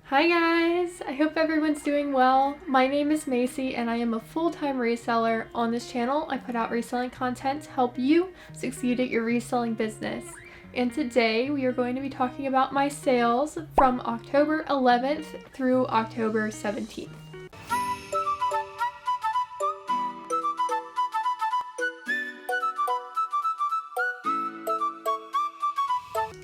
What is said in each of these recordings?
Hi guys! I hope everyone's doing well. My name is Macy and I am a full-time reseller. On this channel, I put out reselling content to help you succeed at your reselling business. And today we are going to be talking about my sales from October 11th through October 17th.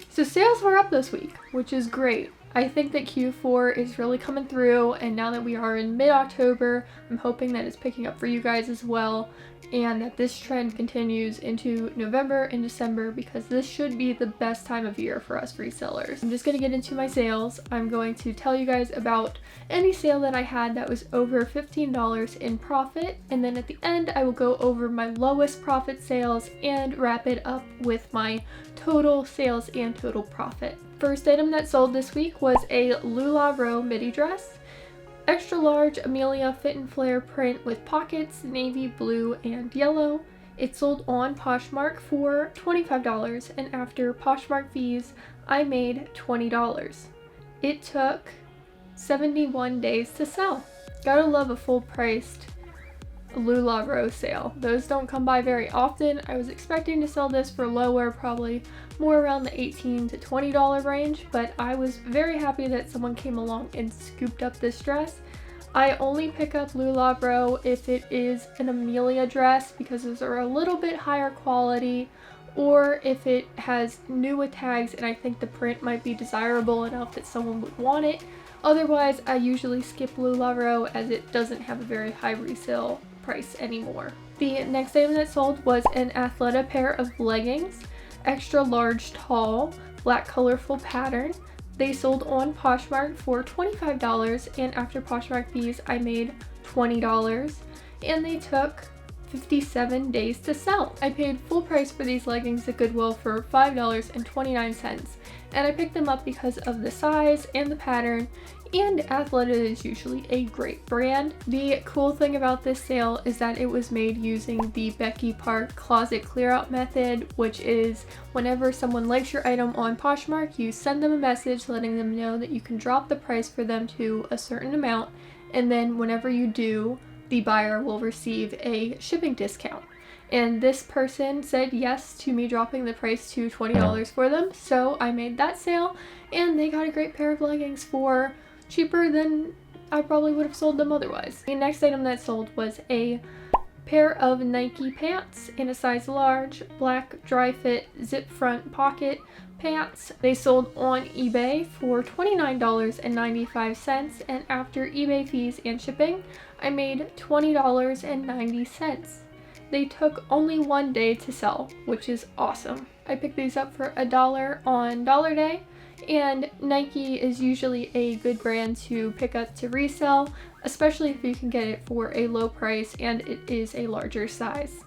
So sales were up this week, which is great. I think that Q4 is really coming through, and now that we are in mid-October, I'm hoping that it's picking up for you guys as well, and that this trend continues into November and December, because this should be the best time of year for us resellers. I'm just going to get into my sales. I'm going to tell you guys about any sale that I had that was over $15 in profit, and then at the end I will go over my lowest profit sales and wrap it up with my total sales and total profit. First item that sold this week was a LuLaRoe midi dress. Extra large Amelia fit and flare print with pockets, navy, blue, and yellow. It sold on Poshmark for $25, and after Poshmark fees, I made $20. It took 71 days to sell. Gotta love a full-priced LuLaRoe sale. Those don't come by very often. I was expecting to sell this for lower, probably more around the $18 to $20 range, but I was very happy that someone came along and scooped up this dress. I only pick up LuLaRoe if it is an Amelia dress because those are a little bit higher quality, or if it has newer tags and I think the print might be desirable enough that someone would want it. Otherwise, I usually skip LuLaRoe as it doesn't have a very high resale price anymore. The next item that sold was an Athleta pair of leggings, extra large tall, black colorful pattern. They sold on Poshmark for $25, and after Poshmark fees I made $20, and they took 57 days to sell. I paid full price for these leggings at Goodwill for $5.29, and I picked them up because of the size and the pattern, and Athleta is usually a great brand. The cool thing about this sale is that it was made using the Becky Park closet clear out method, which is whenever someone likes your item on Poshmark, you send them a message letting them know that you can drop the price for them to a certain amount, and then whenever you do, the buyer will receive a shipping discount. And this person said yes to me dropping the price to $20 for them, so I made that sale, and they got a great pair of leggings for cheaper than I probably would have sold them otherwise. The next item that sold was a pair of Nike pants in a size large, black dry fit zip front pocket pants. They sold on eBay for $29.95, and after eBay fees and shipping, I made $20.90. They took only 1 day to sell, which is awesome. I picked these up for $1 on Dollar Day, and Nike is usually a good brand to pick up to resell, especially if you can get it for a low price and it is a larger size.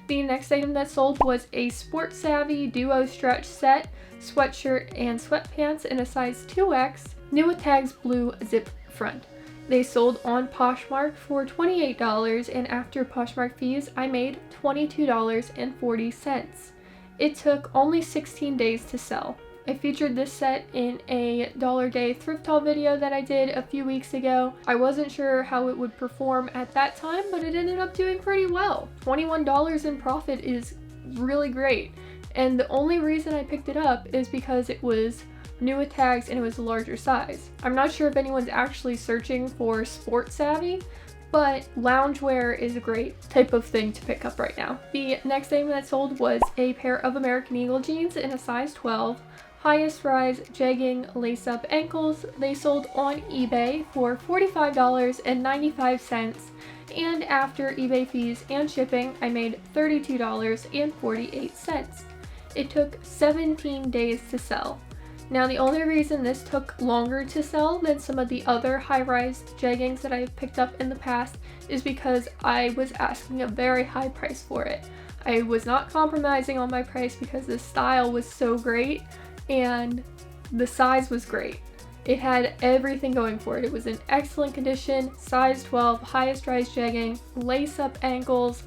The next item that sold was a Sport Savvy Duo Stretch Set, sweatshirt and sweatpants in a size 2X, new with tags, blue zip front. They sold on Poshmark for $28, and after Poshmark fees, I made $22.40. It took only 16 days to sell. I featured this set in a Dollar Day thrift haul video that I did a few weeks ago. I wasn't sure how it would perform at that time, but it ended up doing pretty well. $21 in profit is really great, and the only reason I picked it up is because it was new with tags and it was a larger size. I'm not sure if anyone's actually searching for Sport Savvy, but loungewear is a great type of thing to pick up right now. The next item that sold was a pair of American Eagle jeans in a size 12, highest rise jegging lace-up ankles. They sold on eBay for $45.95, and after eBay fees and shipping, I made $32.48. It took 17 days to sell. Now, the only reason this took longer to sell than some of the other high-rise jeggings that I've picked up in the past is because I was asking a very high price for it. I was not compromising on my price because the style was so great and the size was great. It had everything going for it. It was in excellent condition, size 12, highest rise jegging, lace-up ankles.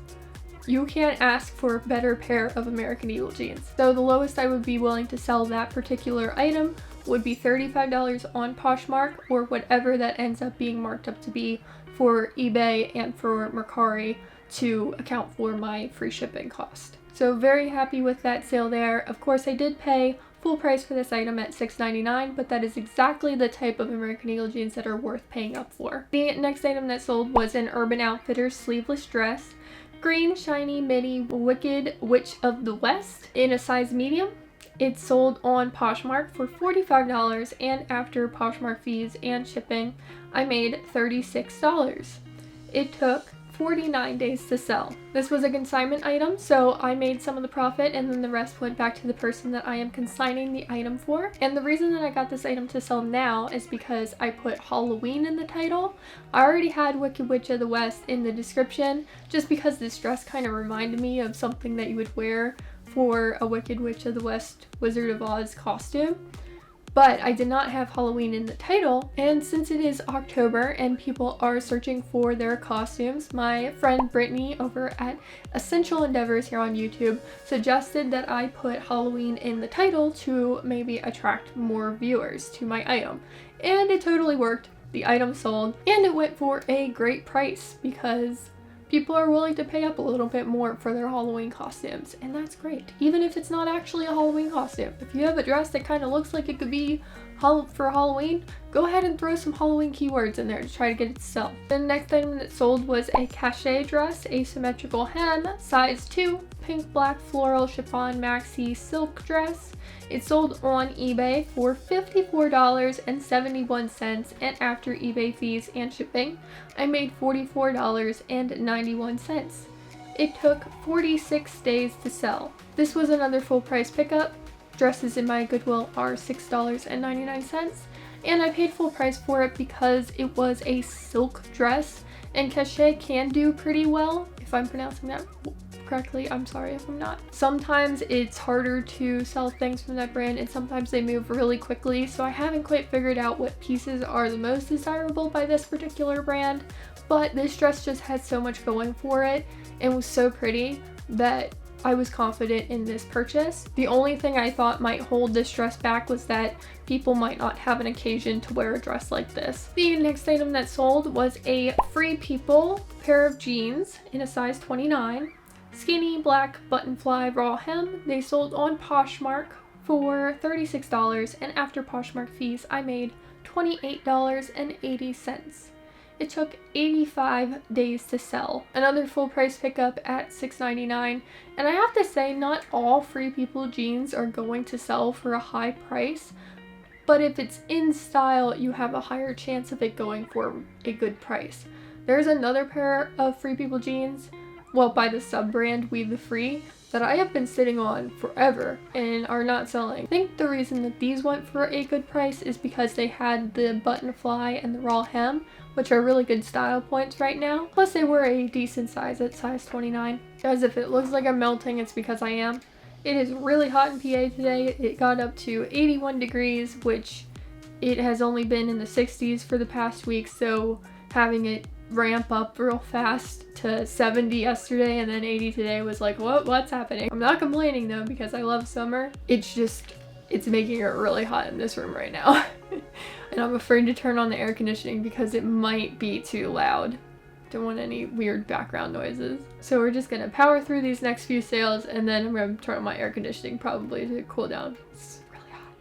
You can't ask for a better pair of American Eagle jeans. So the lowest I would be willing to sell that particular item would be $35 on Poshmark, or whatever that ends up being marked up to be for eBay and for Mercari to account for my free shipping cost. So very happy with that sale there. Of course, I did pay full price for this item at $6.99, but that is exactly the type of American Eagle jeans that are worth paying up for. The next item that sold was an Urban Outfitters sleeveless dress. Green, shiny, mini, Wicked Witch of the West in a size medium. It sold on Poshmark for $45, and after Poshmark fees and shipping, I made $36. It took 49 days to sell. This was a consignment item, so I made some of the profit and then the rest went back to the person that I am consigning the item for. And the reason that I got this item to sell now is because I put Halloween in the title. I already had Wicked Witch of the West in the description, just because this dress kind of reminded me of something that you would wear for a Wicked Witch of the West Wizard of Oz costume. But I did not have Halloween in the title, and since it is October and people are searching for their costumes, my friend Brittany over at Essential Endeavors here on YouTube suggested that I put Halloween in the title to maybe attract more viewers to my item. And it totally worked. The item sold, and it went for a great price because people are willing to pay up a little bit more for their Halloween costumes, and that's great. Even if it's not actually a Halloween costume. If you have a dress that kind of looks like it could be for Halloween, go ahead and throw some Halloween keywords in there to try to get it to sell. The next item that sold was a cachet dress, asymmetrical hem, size 2, pink black floral chiffon maxi silk dress. It sold on eBay for $54.71, and after eBay fees and shipping, I made $44.91. It took 46 days to sell. This was another full price pickup. Dresses in my Goodwill are $6.99, and I paid full price for it because it was a silk dress, and cachet can do pretty well. If I'm pronouncing that correctly, I'm sorry if I'm not. Sometimes it's harder to sell things from that brand, and sometimes they move really quickly, so I haven't quite figured out what pieces are the most desirable by this particular brand, but this dress just had so much going for it and was so pretty that I was confident in this purchase. The only thing I thought might hold this dress back was that people might not have an occasion to wear a dress like this. The next item that sold was a Free People pair of jeans in a size 29. Skinny black button fly raw hem. They sold on Poshmark for $36, and after Poshmark fees I made $28.80. It took 85 days to sell. Another full price pickup at $6.99, and I have to say not all Free People jeans are going to sell for a high price, but if it's in style you have a higher chance of it going for a good price. There's another pair of Free People jeans, well, by the sub-brand We The Free, that I have been sitting on forever and are not selling. I think the reason that these went for a good price is because they had the button fly and the raw hem, which are really good style points right now. Plus they were a decent size at size 29. Guys, if it looks like I'm melting, it's because I am. It is really hot in PA today. It got up to 81 degrees, which it has only been in the 60s for the past week, so having it ramp up real fast to 70 yesterday and then 80 today was like, what's happening? I'm not complaining though, because I love summer. It's making it really hot in this room right now. And I'm afraid to turn on the air conditioning because it might be too loud. Don't want any weird background noises. So we're just gonna power through these next few sales, and then I'm gonna turn on my air conditioning probably to cool down. It's really hot.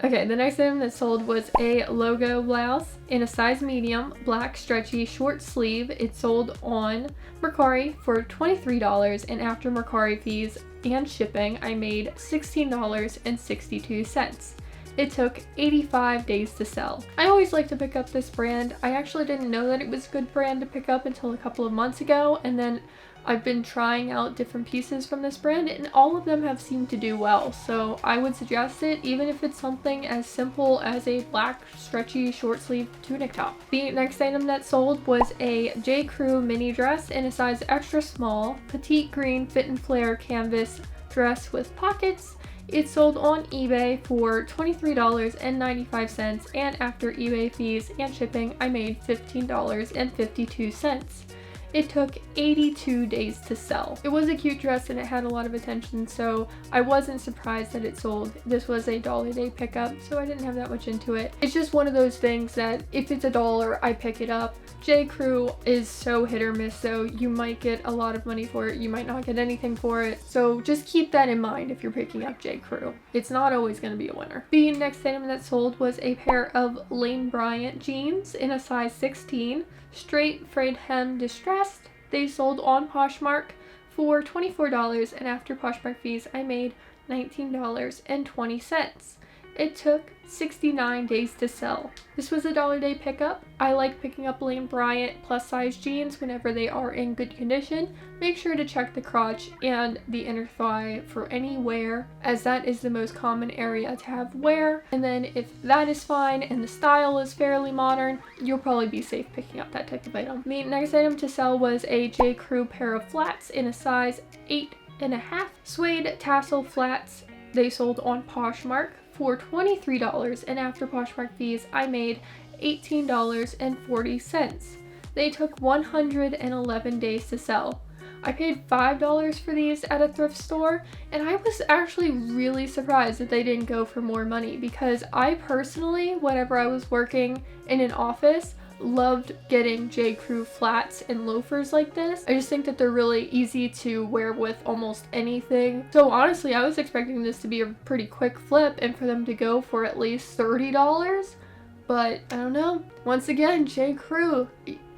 Okay, the next item that sold was a logo blouse in a size medium, black stretchy short sleeve. It sold on Mercari for $23, and after Mercari fees and shipping I made $16.62. It took 85 days to sell. I always like to pick up this brand. I actually didn't know that it was a good brand to pick up until a couple of months ago, and then I've been trying out different pieces from this brand and all of them have seemed to do well, so I would suggest it even if it's something as simple as a black stretchy short sleeve tunic top. The next item that sold was a J. Crew mini dress in a size extra small, petite green fit and flare canvas dress with pockets. It sold on eBay for $23.95, and after eBay fees and shipping I made $15.52. It took 82 days to sell. It was a cute dress and it had a lot of attention, so I wasn't surprised that it sold. This was a $1 day pickup, so I didn't have that much into it. It's just one of those things that if it's $1, I pick it up. J. Crew is so hit or miss, so you might get a lot of money for it, you might not get anything for it, so just keep that in mind if you're picking up J. Crew. It's not always going to be a winner. The next item that sold was a pair of Lane Bryant jeans in a size 16, straight frayed hem distressed. They sold on Poshmark for $24, and after Poshmark fees I made $19.20. It took 69 days to sell. This was a $1 day pickup. I like picking up Lane Bryant plus size jeans whenever they are in good condition. Make sure to check the crotch and the inner thigh for any wear, as that is the most common area to have wear. And then if that is fine and the style is fairly modern, you'll probably be safe picking up that type of item. The next item to sell was a J. Crew pair of flats in a size 8.5 suede tassel flats. They sold on Poshmark for $23, and after Poshmark fees I made $18.40. They took 111 days to sell. I paid $5 for these at a thrift store, and I was actually really surprised that they didn't go for more money, because I personally, whenever I was working in an office, loved getting J. Crew flats and loafers like this. I just think that they're really easy to wear with almost anything. So honestly, I was expecting this to be a pretty quick flip and for them to go for at least $30, but I don't know. Once again, J. Crew,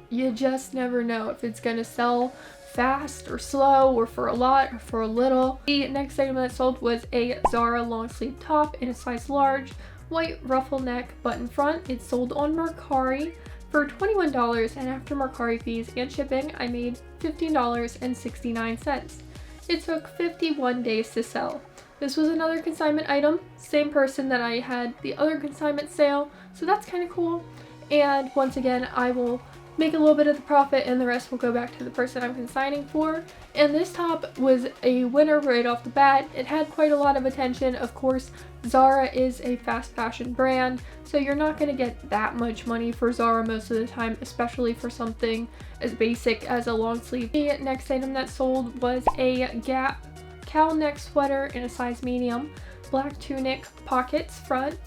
you just never know if it's gonna sell fast or slow or for a lot or for a little. The next item that sold was a Zara long sleeve top in a size large, white ruffle neck button front. It sold on Mercari for $21, and after Mercari fees and shipping I made $15.69. It took 51 days to sell. This was another consignment item, same person that I had the other consignment sale, so that's kind of cool. And once again, I will make a little bit of the profit and the rest will go back to the person I'm consigning for. And this top was a winner right off the bat. It had quite a lot of attention. Of course, Zara is a fast fashion brand, so you're not going to get that much money for Zara most of the time, especially for something as basic as a long sleeve. The next item that sold was a Gap cowl neck sweater in a size medium, black tunic, pockets front.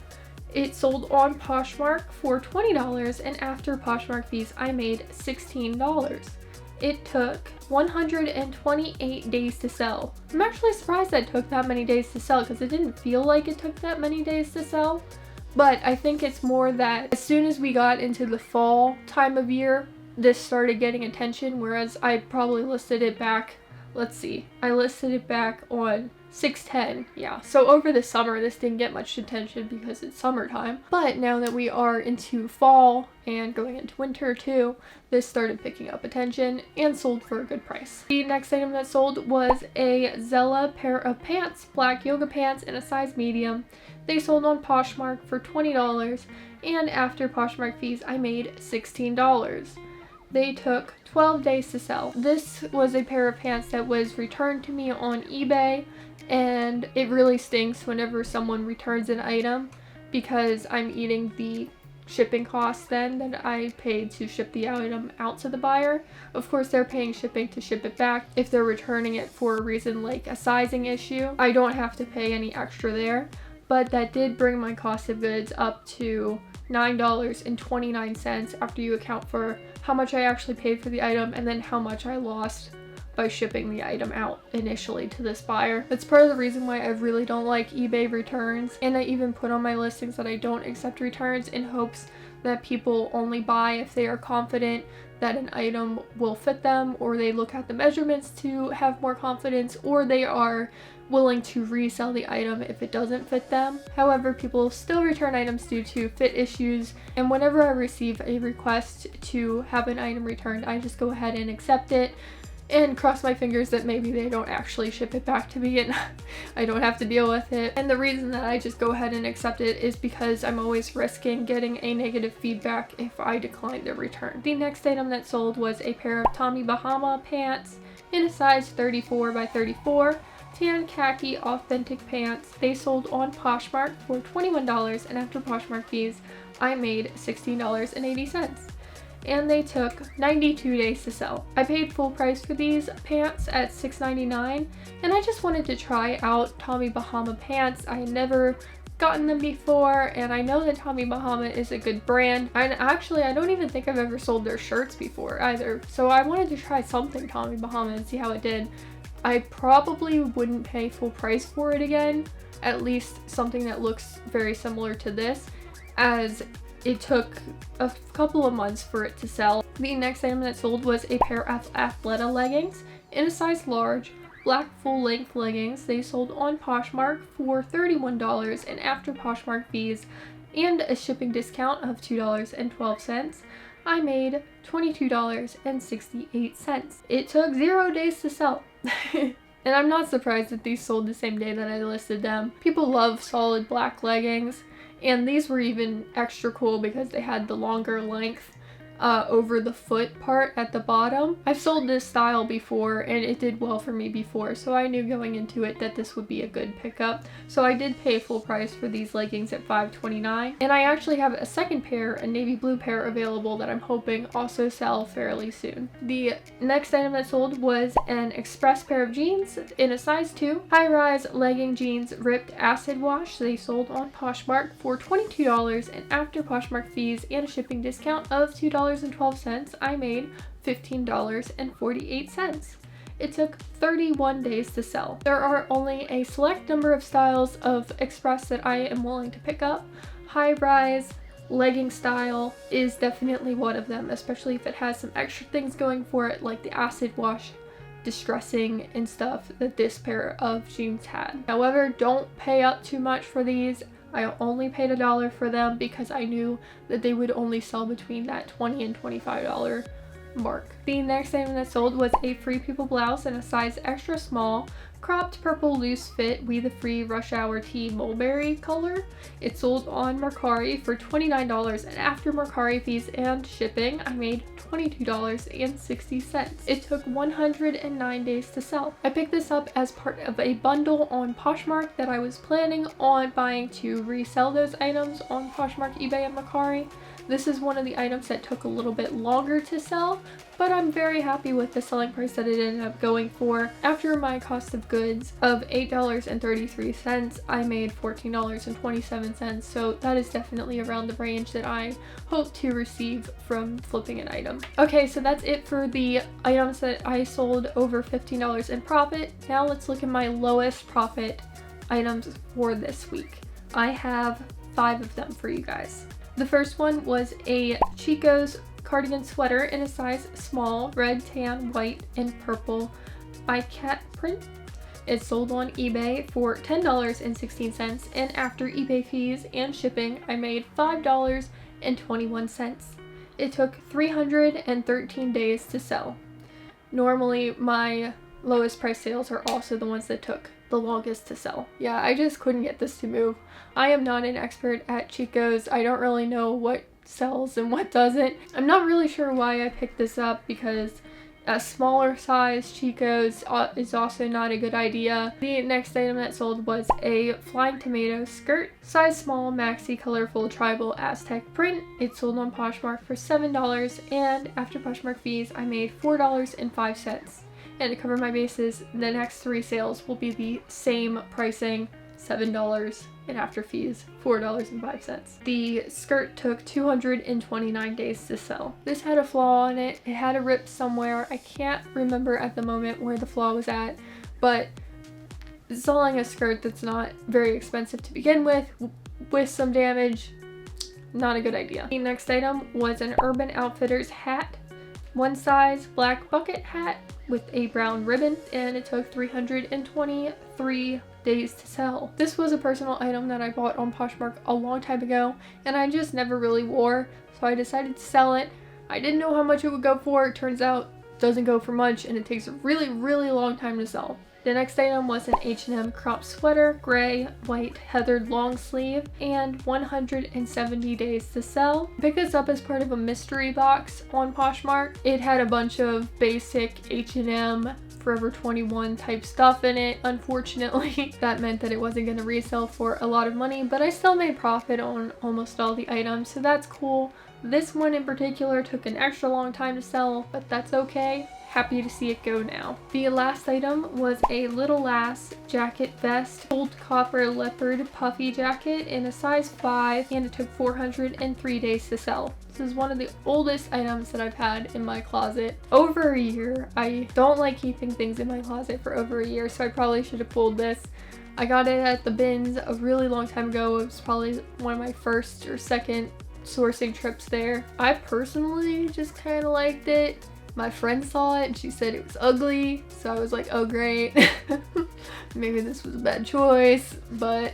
It sold on Poshmark for $20, and after Poshmark fees I made $16. It took 128 days to sell. I'm actually surprised that it took that many days to sell, because it didn't feel like it took that many days to sell. But I think it's more that as soon as we got into the fall time of year, this started getting attention, whereas I probably listed it back, let's see, I listed it back on 6/10, yeah. So over the summer, this didn't get much attention because it's summertime. But now that we are into fall and going into winter too, this started picking up attention and sold for a good price. The next item that sold was a Zella pair of pants, black yoga pants in a size medium. They sold on Poshmark for $20, and after Poshmark fees, I made $16. They took 12 days to sell. This was a pair of pants that was returned to me on eBay, and it really stinks whenever someone returns an item, because I'm eating the shipping costs then that I paid to ship the item out to the buyer. Of course, they're paying shipping to ship it back. If they're returning it for a reason like a sizing issue, I don't have to pay any extra there, but that did bring my cost of goods up to $9.29 after you account for how much I actually paid for the item and then how much I lost by shipping the item out initially to this buyer. That's part of the reason why I really don't like eBay returns, and I even put on my listings that I don't accept returns in hopes that people only buy if they are confident that an item will fit them, or they look at the measurements to have more confidence, or they are willing to resell the item if it doesn't fit them. However, people still return items due to fit issues, and whenever I receive a request to have an item returned, I just go ahead and accept it and cross my fingers that maybe they don't actually ship it back to me and I don't have to deal with it. And the reason that I just go ahead and accept it is because I'm always risking getting a negative feedback if I decline the return. The next item that sold was a pair of Tommy Bahama pants in a size 34 by 34, tan khaki authentic pants. They sold on Poshmark for $21, and after Poshmark fees, I made $16.80. and they took 92 days to sell. I paid full price for these pants at $6.99, and I just wanted to try out Tommy Bahama pants. I had never gotten them before, and I know that Tommy Bahama is a good brand. And actually, I don't even think I've ever sold their shirts before either. So I wanted to try something Tommy Bahama and see how it did. I probably wouldn't pay full price for it again, at least something that looks very similar to this, as it took a couple of months for it to sell. The next item that sold was a pair of Athleta leggings in a size large, black full-length leggings. They sold on Poshmark for $31, and after Poshmark fees and a shipping discount of $2.12, I made $22.68. It took 0 days to sell. And I'm not surprised that these sold the same day that I listed them. People love solid black leggings, and these were even extra cool because they had the longer length over the foot part at the bottom. I've sold this style before and it did well for me before, so I knew going into it that this would be a good pickup. So I did pay full price for these leggings at $5.29, and I actually have a second pair, a navy blue pair, available that I'm hoping also sell fairly soon. The next item that sold was an express pair of jeans in a size 2, high-rise legging jeans ripped acid wash. They sold on Poshmark for $22, and after Poshmark fees and a shipping discount of $2.12, I made $15.48. It took 31 days to sell. There are only a select number of styles of express that I am willing to pick up. High-rise legging style is definitely one of them, especially if it has some extra things going for it, like the acid wash distressing and stuff that this pair of jeans had. However, don't pay up too much for these. I only paid $1 for them because I knew that they would only sell between that $20 and $25 mark. The next item that sold was a Free People blouse in a size extra small, cropped purple loose fit We the Free Rush Hour Tea mulberry color. It sold on Mercari for $29, and after Mercari fees and shipping, I made $22.60. It took 109 days to sell. I picked this up as part of a bundle on Poshmark that I was planning on buying to resell those items on Poshmark, eBay, and Mercari. This is one of the items that took a little bit longer to sell, but I'm very happy with the selling price that it ended up going for. After my cost of goods of $8.33, I made $14.27, so that is definitely around the range that I hope to receive from flipping an item. Okay, so that's it for the items that I sold over $15 in profit. Now let's look at my lowest profit items for this week. I have 5 of them for you guys. The first one was a Chico's cardigan sweater in a size small, red, tan, white, and purple by cat print. It sold on eBay for $10.16, and after eBay fees and shipping, I made $5.21. It took 313 days to sell. Normally, my lowest price sales are also the ones that took the longest to sell. Yeah, I just couldn't get this to move. I am not an expert at Chico's. I don't really know what sells and what doesn't. I'm not really sure why I picked this up, because a smaller size Chico's is also not a good idea. The next item that sold was a Flying Tomato skirt, size small, maxi, colorful, tribal, Aztec print. It sold on Poshmark for $7, and after Poshmark fees, I made $4.05. And to cover my bases, the next 3 sales will be the same pricing, $7, and after fees, $4.05. The skirt took 229 days to sell. This had a flaw on it. It had a rip somewhere. I can't remember at the moment where the flaw was at, but selling a skirt that's not very expensive to begin with some damage, not a good idea. The next item was an Urban Outfitters hat, one size, black bucket hat with a brown ribbon, and it took 323 days to sell. This was a personal item that I bought on Poshmark a long time ago, and I just never really wore, so I decided to sell it. I didn't know how much it would go for. It turns out it doesn't go for much, and it takes a really, really long time to sell. The next item was an H&M crop sweater, gray, white, heathered long sleeve, and 170 days to sell. I picked this up as part of a mystery box on Poshmark. It had a bunch of basic H&M Forever 21 type stuff in it. Unfortunately, that meant that it wasn't going to resell for a lot of money, but I still made profit on almost all the items, so that's cool. This one in particular took an extra long time to sell, but that's okay. Happy to see it go now. The last item was a Little Lass jacket vest, gold copper leopard puffy jacket in a size 5, and it took 403 days to sell. This is one of the oldest items that I've had in my closet. Over a year. I don't like keeping things in my closet for over a year, so I probably should have pulled this. I got it at the bins a really long time ago. It was probably one of my first or second sourcing trips there. I personally just kind of liked it. My friend saw it and she said it was ugly, so I was like, oh great. Maybe this was a bad choice, but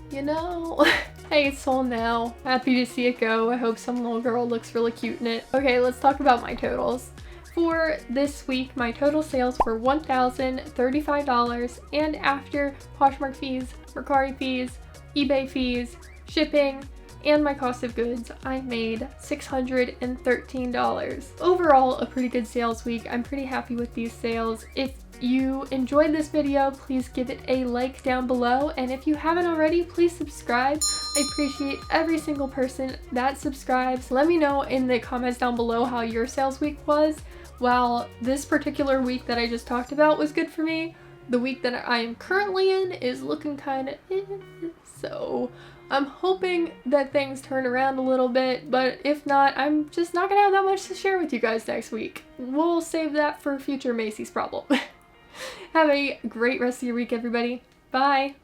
you know. Hey, it's sold now. Happy to see it go. I hope some little girl looks really cute in it. Okay, let's talk about my totals. For this week, my total sales were $1,035, and after Poshmark fees, Mercari fees, eBay fees, shipping, and my cost of goods, I made $613. Overall, a pretty good sales week. I'm pretty happy with these sales. If you enjoyed this video, please give it a like down below, and if you haven't already, please subscribe. I appreciate every single person that subscribes. Let me know in the comments down below how your sales week was. While this particular week that I just talked about was good for me, the week that I am currently in is looking kind of so I'm hoping that things turn around a little bit, but if not, I'm just not gonna have that much to share with you guys next week. We'll save that for future Macy's problem. Have a great rest of your week, everybody. Bye!